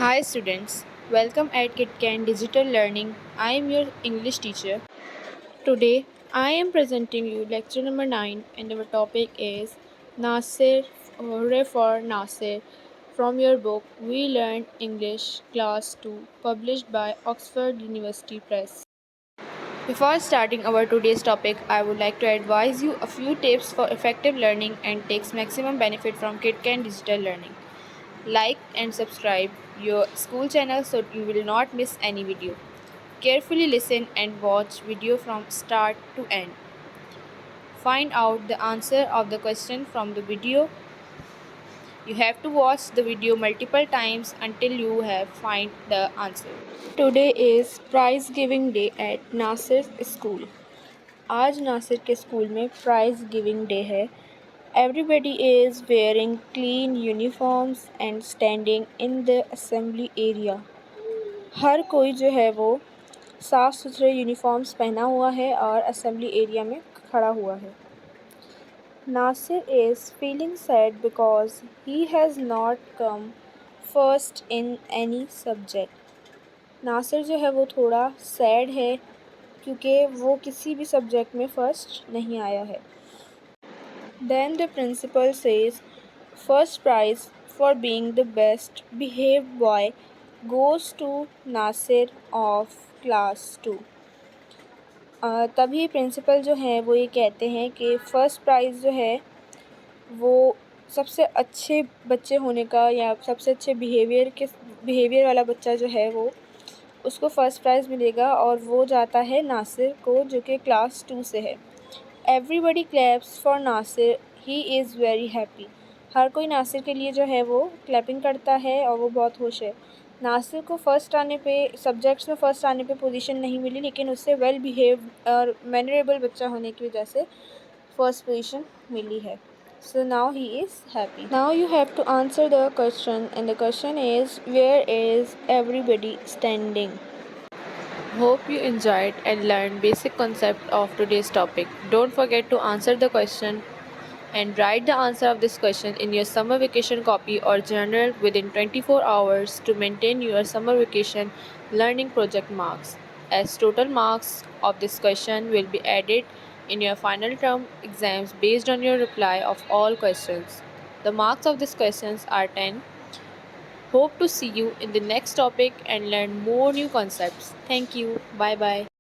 Hi students, welcome at KitKan Digital Learning. I am your English teacher. Today I am presenting you lecture number 9 and our topic is Nasir Hurray for Nasir from your book We Learn English Class 2 published by Oxford University Press. Before starting our today's topic, I would like to advise you a few tips for effective learning and takes maximum benefit from KitKan Digital Learning. Like and subscribe your school channel so you will not miss any video. Carefully listen and watch video from start to end. Find out the answer of the question from the video. You have to watch the video multiple times until you have find the answer. Today is prize giving day at Nasir school. आज नासिर के school में price giving day है. Everybody is wearing clean uniforms and standing in the assembly area. हर कोई जो है वो साफ़ सुथरे यूनिफॉर्म्स पहना हुआ है और असेंबली एरिया में खड़ा हुआ है. Nasir is feeling sad because he has not come first in any subject. Nasir जो है वो थोड़ा सैड है क्योंकि वो किसी भी सब्जेक्ट में फ़र्स्ट नहीं आया है. Then the principal says, first prize for being the best behaved boy goes to Nasir of class 2. तभी प्रिंसिपल जो है वो ये कहते हैं कि फ़र्स्ट प्राइज़ जो है वो सबसे अच्छे बच्चे होने का या सबसे अच्छे बिहेवियर वाला बच्चा जो है वो उसको फ़र्स्ट प्राइज़ मिलेगा और वो जाता है नासिर को जो कि क्लास 2 से है. Everybody claps for Nasir, he is very happy. हर कोई नासिर के लिए जो है वो क्लैपिंग करता है और वो बहुत खुश है. नासिर को फ़र्स्ट आने पे सब्जेक्ट्स में फ़र्स्ट आने पे पोजीशन नहीं मिली, लेकिन उससे वेल बिहेव्ड और मैनरेबल बच्चा होने की वजह से फ़र्स्ट पोजीशन मिली है. So now he is happy. Now you have to answer the question, and the question is, where is everybody standing? Hope you enjoyed and learned basic concept of today's topic. Don't forget to answer the question and write the answer of this question in your summer vacation copy or journal within 24 hours to maintain your summer vacation learning project marks, as total marks of this question will be added in your final term exams based on your reply of all questions. The marks of these questions are 10. Hope to see you in the next topic and learn more new concepts. Thank you. Bye bye.